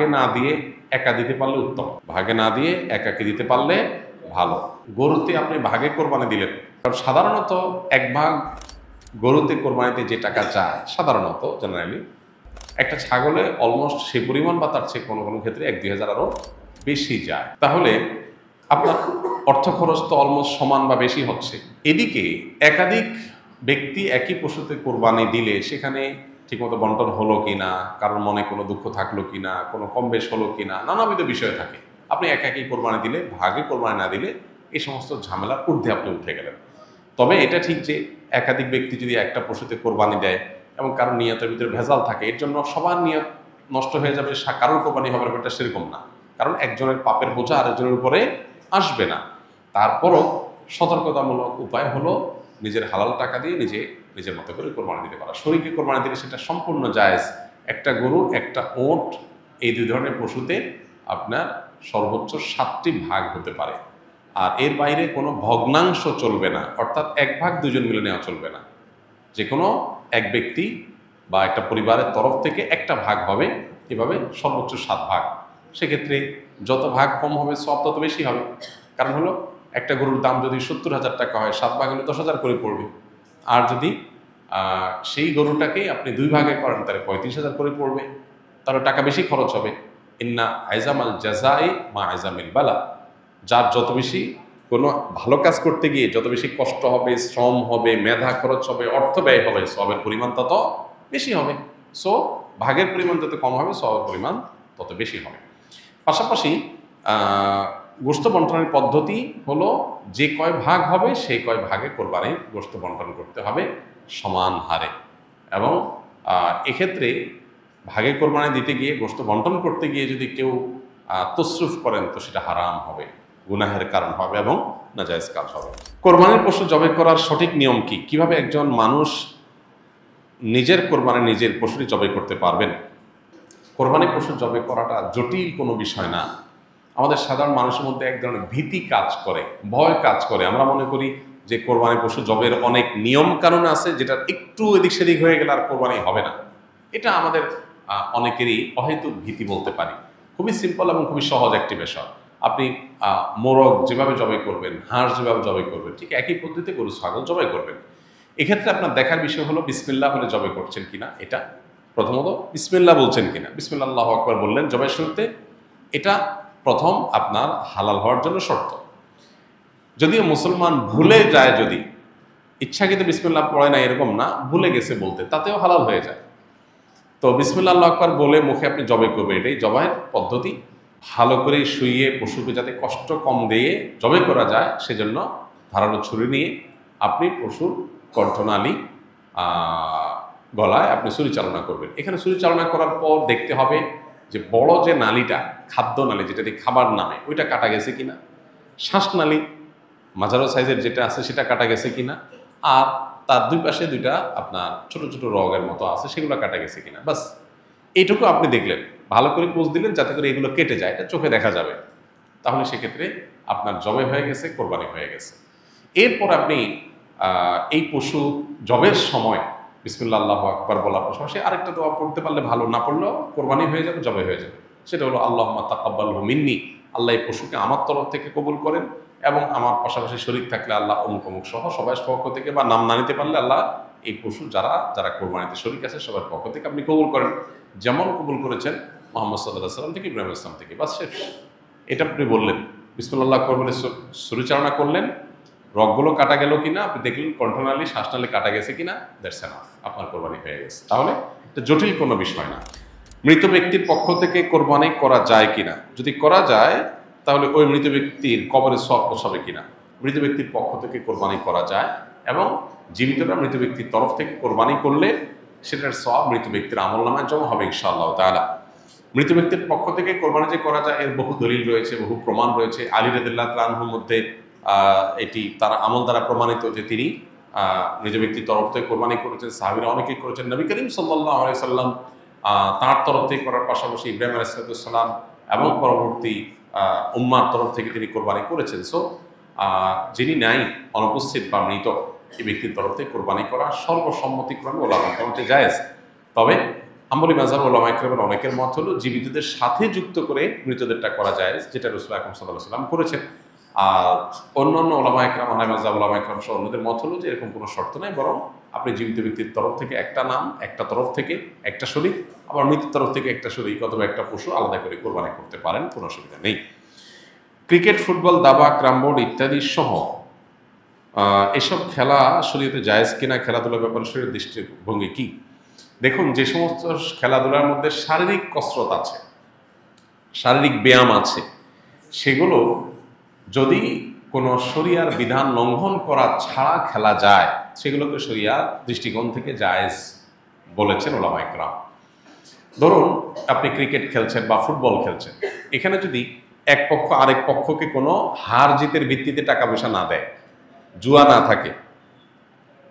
ভাগে না দিয়ে একা দিতে পারলে উত্তম, ভাগে না দিয়ে একাকে দিতে পারলে ভালো। গরুতে আপনি ভাগে কোরবানি দিলেন, কারণ সাধারণত এক ভাগ গরুতে কোরবানিতে যে টাকা যায় সাধারণত জেনারেলি একটা ছাগলে অলমোস্ট সে পরিমাণ বা তার চেয়ে কোনো কোনো ক্ষেত্রে 1-2 হাজার আরও বেশি যায়। তাহলে আপনার অর্থ খরচ তো অলমোস্ট সমান বা বেশি হচ্ছে। এদিকে একাধিক ব্যক্তি একই পশুতে কোরবানি দিলে সেখানে ঠিকমতো বন্টন হলো কিনা, কারোর মনে কোনো দুঃখ থাকলো কিনা, কোনো কম বেশ হলো কিনা, নানাবিধ বিষয় থাকে। আপনি একাকি কোরবানি দিলে, ভাগে কোরবানি না দিলে এই সমস্ত ঝামেলার ঊর্ধ্বে আপনি উঠে গেলেন। তবে এটা ঠিক যে একাধিক ব্যক্তি যদি একটা পশুতে কোরবানি দেয় এবং কারোর নিয়তের ভিতরে ভেজাল থাকে, এর জন্য সবার নিয়ত নষ্ট হয়ে যাবে, কারোর কোরবানি হবে না, এটা সেরকম না। কারণ একজনের পাপের বোঝা আরেকজনের উপরে আসবে না। তারপরও সতর্কতামূলক উপায় হলো নিজের হালাল টাকা দিয়ে নিজের মতো করে কোরবানি দিতে পারা। শরীকে কোরবানি দিলে সেটা সম্পূর্ণ জায়েজ। একটা গরু, একটা ওট, এই দুই ধরনের পশুতে আপনার সর্বোচ্চ 7টি ভাগ হতে পারে। আর এর বাইরে কোনো ভগ্নাংশ চলবে না, অর্থাৎ এক ভাগ দুজন মিলে নেওয়া চলবে না। যে কোনো এক ব্যক্তি বা একটা পরিবারের তরফ থেকে একটা ভাগ হবে, এভাবে সর্বোচ্চ 7 ভাগ। সেক্ষেত্রে যত ভাগ কম হবে সব তত বেশি হবে। কারণ হলো একটা গরুর দাম যদি 70,000 টাকা হয়, 7 ভাগ হলে 10,000 করে পড়বে। আর যদি সেই গরুটাকেই আপনি 2 ভাগে করেন তাহলে 35,000 করে পড়বে, তাহলে টাকা বেশি খরচ হবে। ইন্না আইজামাল জাজাই মা আইজামিল বালা, যার যত বেশি কোনো ভালো কাজ করতে গিয়ে যত বেশি কষ্ট হবে, শ্রম হবে, মেধা খরচ হবে, অর্থ ব্যয় হবে, সবের পরিমাণ তত বেশি হবে। সো ভাগের পরিমাণ যত কম হবে সবের পরিমাণ তত বেশি হবে। পাশাপাশি গোশত বন্টনের পদ্ধতি হলো যে কয় ভাগ হবে সেই কয় ভাগে কোরবানির গোশত বন্টন করতে হবে সমান হারে। এবং এক্ষেত্রে ভাগে কোরবানি দিতে গিয়ে গোশত বন্টন করতে গিয়ে যদি কেউ তসরুফ করেন তো সেটা হারাম হবে, গুনাহের কারণ হবে এবং নাজায়েজ কাজ হবে। কোরবানির পশু জবাই করার সঠিক নিয়ম কি? কিভাবে একজন মানুষ নিজের কোরবানি নিজের পশুটি জবাই করতে পারবেন? কোরবানির পশু জবাই করাটা জটিল কোনো বিষয় না। আমাদের সাধারণ মানুষের মধ্যে এক ধরনের ভীতি কাজ করে, ভয় কাজ করে। আমরা মনে করি যে কোরবানি পশু জবের অনেক নিয়ম কানুন আছে, যেটা একটু এদিক সেদিক হয়ে গেলে আর কোরবানি হবে না। এটা আমাদের অনেকেরই অহেতুক ভীতি বলতে পারি। খুবই সিম্পল এবং খুবই সহজ একটি বিষয়। আপনি মোরগ যেভাবে জবাই করবেন, হাঁস যেভাবে জবাই করবেন, ঠিক একই পদ্ধতিতে গরু ছাগল জবাই করবেন। এক্ষেত্রে আপনার দেখার বিষয় হলো বিসমিল্লাহ বলে জবাই করছেন কিনা। এটা প্রথমত বিসমিল্লাহ বলছেন কিনা, বিসমিল্লাহ আল্লাহু আকবার বললেন জবাই শুরুতে, এটা প্রথম আপনার হালাল হওয়ার জন্য শর্ত। যদিও মুসলমান ভুলে যায়, যদি ইচ্ছাকৃত বিসমিল্লাহ পড়ে না এরকম না, ভুলে গেছে বলতে, তাতেও হালাল হয়ে যায়। তো বিসমিল্লাহ আল্লাহু আকবার বলে মুখে আপনি জবাই করবেন, এটাই জবাইয়ের পদ্ধতি। ভালো করে শুইয়ে পশুকে যাতে কষ্ট কম দিয়ে জবাই করা যায় সেজন্য ধারালো ছুরি নিয়ে আপনি পশুর কণ্ঠনালী গলায় আপনি ছুরি চালনা করবেন। এখানে ছুরি চালনা করার পর দেখতে হবে যে বড় যে নালীটা, খাদ্য নালী যেটা দিয়ে খাবার নামে, ওইটা কাটা গেছে কিনা, শ্বাসনালী মাঝারো সাইজের যেটা আছে সেটা কাটা গেছে কিনা, আর তার দুই পাশে দুইটা আপনার ছোট ছোট রগের মতো আছে সেগুলো কাটা গেছে কিনা, বাস এইটুকু আপনি দেখলেন। ভালো করে পোজ দিলেন যাতে করে এগুলো কেটে যায়, এটা চোখে দেখা যাবে। তাহলে সেক্ষেত্রে আপনার জবে হয়ে গেছে, কোরবানি হয়ে গেছে। এরপর আপনি এই পশু জবের সময় বিসমিল্লাহ আল্লাহু আকবার বলার পাশাপাশি আরেকটা দোয়া পড়তে পারলে ভালো, না পড়লেও কোরবানি হয়ে যাবে, জবে হয়ে যাবে। সেটা হলো আল্লাহুম্মা তাকাব্বালহু মিন্নি, আল্লাহ এই পশুকে আমার তরফ থেকে কবুল করেন, এবং আমার পাশাপাশি শরীক থাকলে আল্লাহ অমুক অমুক সহ সবাই পক্ষ থেকে, বা নাম না নিতে পারলে আল্লাহ এই পশু যারা যারা কোরবানিতে শরীক আছে সবার পক্ষ থেকে আপনি কবুল করেন, যেমন কবুল করেছেন মুহাম্মদ সাল্লাল্লাহু আলাইহি সাল্লাম থেকে ইব্রাহিম ইসলাম থেকে। বাস শেষ। এটা আপনি বললেন, বিসমিল্লাহ আকবার বলে ছুরি চালনা করলেন, রগগুলো কাটা গেল কিনা আপনি দেখলেন, কণ্ঠনালী শ্বাসনালী কাটা গেছে কিনা, দ্যাটস এনাফ, আপনার কোরবানি হয়ে গেছে। তাহলে এটা জটিল কোনো বিষয় না। মৃত ব্যক্তির পক্ষ থেকে কোরবানি করা যায় কিনা? যদি করা যায় তাহলে ওই মৃত ব্যক্তির কবরে সওয়াব পোষাবে কিনা? মৃত ব্যক্তির পক্ষ থেকে কোরবানি করা যায়, এবং জীবিতরা মৃত ব্যক্তির তরফ থেকে কোরবানি করলে সেটার সওয়াব মৃত ব্যক্তির আমলনামায় জমা হবে ইনশাআল্লাহ তাআলা। মৃত ব্যক্তির পক্ষ থেকে কোরবানি যে করা যায় এর বহু দলিল রয়েছে, বহু প্রমাণ রয়েছে। আলী রাদিয়াল্লাহু তাআলা আনহুর মধ্যে এটি তার আমল দ্বারা প্রমাণিত যে তিনি মৃত ব্যক্তির তরফ থেকে কোরবানি করেছেন, সাহাবীরা অনেকেই করেছেন। নবী করিম সাল্লাল্লাহু আলাইহি সাল্লাম তার তরফ থেকে করার পাশাপাশি ইব্রাহিম আলাইহিস সালাম এবং পরবর্তী উম্মার তরফ থেকে তিনি কোরবানি করেছেন। সো যিনি নাই, অনুপস্থিত বা মৃত, এই ব্যক্তির তরফ থেকে কোরবানি করা সর্বসম্মতিক্রমে ওলামার মতে জায়েজ। তবে হাম্বলি মাযহাব উলামা ইকরামের অনেকের মত হলো জীবিতদের সাথে যুক্ত করে মৃতদেরটা করা যায়, যেটা রাসূল আকরাম সাল্লাল্লাহু আলাইহি ওয়াসাল্লাম করেছেন। আর অন্যান্য ওলামা ইকরাম, হানাফি মাযহাব ওলামা ইকরাম সহ অন্যদের মত হলো যে এরকম কোনো শর্ত নাই, বরং আপনি জীবিত ব্যক্তির তরফ থেকে একটা নাম, একটা তরফ থেকে একটা শরীক, আবার মৃতের তরফ থেকে একটা শরীক অথবা একটা পশু আলাদা করে কোরবানি করতে পারেন, কোনো অসুবিধা নেই। ক্রিকেট, ফুটবল, দাবা, ক্রামবোর্ড ইত্যাদি সহ এসব খেলা শরীয়তে জায়েজ কিনা, খেলাধুলার ব্যাপারে শরীয়তের দৃষ্টিভঙ্গি কি? দেখুন, যে সমস্ত খেলাধুলার মধ্যে শারীরিক কসরত আছে, শারীরিক ব্যায়াম আছে, সেগুলো যদি কোনো শরিয়ার বিধান লঙ্ঘন করা ছাড়া খেলা যায়, সেগুলোকে শরিয়ার দৃষ্টিকোণ থেকে জায়েজ বলেছেন ওলামা ইকরাম। ধরুন আপনি ক্রিকেট খেলছেন বা ফুটবল খেলছেন, এখানে যদি এক পক্ষ আরেক পক্ষকে কোনো হার জিতের ভিত্তিতে টাকা পয়সা না দেয়, জুয়া না থাকে,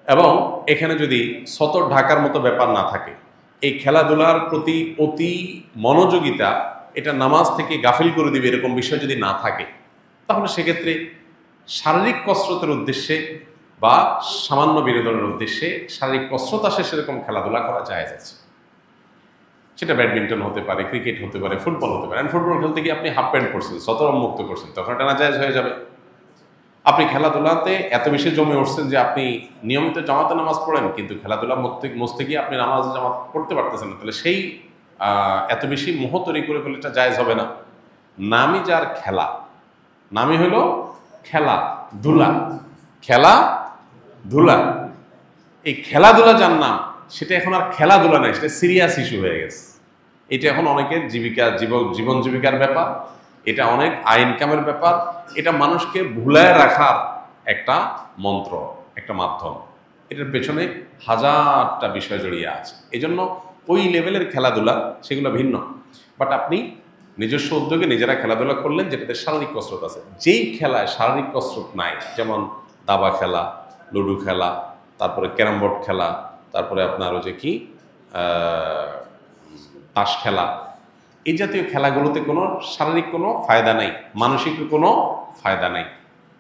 এবং এখানে যদি সতর ঢাকার মতো ব্যাপার না থাকে, এই খেলাধুলার প্রতি অতি মনোযোগিতা এটা নামাজ থেকে গাফিল করে দিবে এরকম বিষয় যদি না থাকে, তাহলে সেক্ষেত্রে শারীরিক কসরতের উদ্দেশ্যে বা সামান্য বিনোদনের উদ্দেশ্যে শারীরিক কসরত আসে সেরকম খেলাধুলা করা জায়েজ আছে। সেটা ব্যাডমিন্টন হতে পারে, ক্রিকেট হতে পারে, ফুটবল হতে পারে। ফুটবল খেলতে গিয়ে আপনি হাফ প্যান্ট পরছেন, সতরম মুক্ত করছেন, তখন এটা নাজায়েজ হয়ে যাবে। আপনি খেলাধুলাতে এত বেশি জমে উঠছেন যে আপনি নিয়মিত জামাতে নামাজ পড়েন, কিন্তু খেলাধুলা মস্তে গিয়ে আপনি নামাজ জামাত পড়তে পারতেছেন না, তাহলে সেই এত বেশি মোহ তৈরি করে ফেলে এটা জায়েজ হবে না। নামই যার খেলা, নামই হলো খেলাধুলা, খেলাধুলা, এই খেলাধুলা যার নাম, সেটা এখন আর খেলাধুলা নাই, সেটা সিরিয়াস ইস্যু হয়ে গেছে। এটা এখন অনেকের জীবন জীবিকার ব্যাপার, এটা অনেক ইনকামের ব্যাপার, এটা মানুষকে ভুলায় রাখার একটা মন্ত্র, একটা মাধ্যম। এটার পেছনে হাজারটা বিষয় জড়িয়ে আছে। এজন্য ওই লেভেলের খেলাধুলা সেগুলো ভিন্ন। বাট আপনি নিজস্ব উদ্যোগে নিজেরা খেলাধুলা করলেন যেটাতে শারীরিক কসরত আছে। যেই খেলায় শারীরিক কসরত নাই, যেমন দাবা খেলা, লুডো খেলা, তারপরে ক্যারাম বোর্ড খেলা, তারপরে আপনার ওই যে কি তাস খেলা, এই জাতীয় খেলাগুলোতে কোনো শারীরিক কোনো ফায়দা নাই, মানসিক কোনো ফায়দা নাই,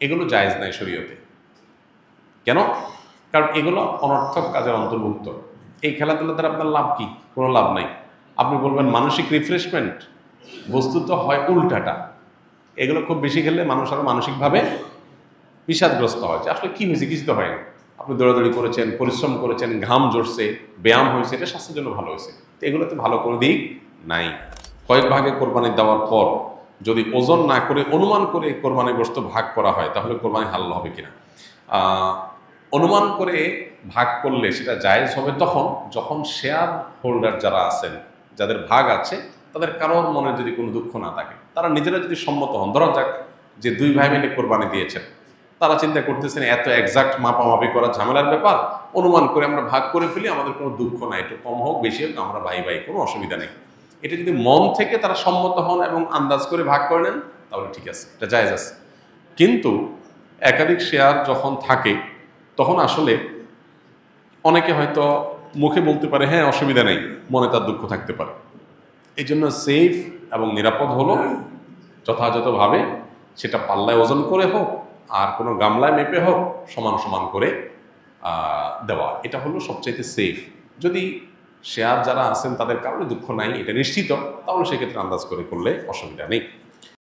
এগুলো জায়েজ নাই শরীয়তে। কেন? কারণ এগুলো অনর্থক কাজের অন্তর্ভুক্ত। এই খেলাধুলা দ্বারা আপনার লাভ কি? কোনো লাভ নাই। আপনি বলবেন মানসিক রিফ্রেশমেন্ট, বস্তুত হয় উল্টাটা। এগুলো খুব বেশি খেললে মানুষ আরো মানসিকভাবে বিষাদগ্রস্ত হয়, যে আসলে কি হয়েছে, কিছু তো হয়নি। আপনি দৌড়াদৌড়ি করেছেন, পরিশ্রম করেছেন, ঘাম ঝরছে, ব্যায়াম হয়েছে, এটা স্বাস্থ্যের জন্য ভালো হয়েছে। তো এগুলোতে ভালো কোনো দিক নাই। কয়েক ভাগে কোরবানি দেওয়ার পর যদি ওজন না করে অনুমান করে কোরবানি গোশত ভাগ করা হয়, তাহলে কোরবানি হালাল হবে কিনা? অনুমান করে ভাগ করলে সেটা জায়েজ হবে তখন যখন শেয়ার হোল্ডার যারা আছেন, যাদের ভাগ আছে, তাদের কারোর মনে যদি কোনো দুঃখ না থাকে, তারা নিজেরা যদি সম্মত হন। ধরা যাক যে দুই ভাই মিলে কোরবানি দিয়েছেন, তারা চিন্তা করতেছেন এত এক্সাক্ট মাপামাপি করা ঝামেলার ব্যাপার, অনুমান করে আমরা ভাগ করে ফেলি, আমাদের কোনো দুঃখ নাই, একটু কম হোক বেশি হোক আমরা ভাই ভাই, কোনো অসুবিধা নেই। এটা যদি মন থেকে তারা সম্মত হন এবং আন্দাজ করে ভাগ করে নেন, তাহলে ঠিক আছে, এটা জায়েজ আছে। কিন্তু একাধিক শেয়ার যখন থাকে, তখন আসলে অনেকে হয়তো মুখে বলতে পারে হ্যাঁ অসুবিধা নেই, মনে তার দুঃখ থাকতে পারে। এই জন্য সেফ এবং নিরাপদ হলো যথাযথভাবে সেটা পাল্লায় ওজন করে হোক আর কোনো গামলায় মেপে হোক, সমান সমান করে দেওয়া, এটা হলো সবচাইতে সেফ। যদি শেয়ার যারা আছেন তাদের কারণে দুঃখ নাই, এটা নিশ্চিত, তাহলে সেক্ষেত্রে আন্দাজ করে করলে অসুবিধা নেই।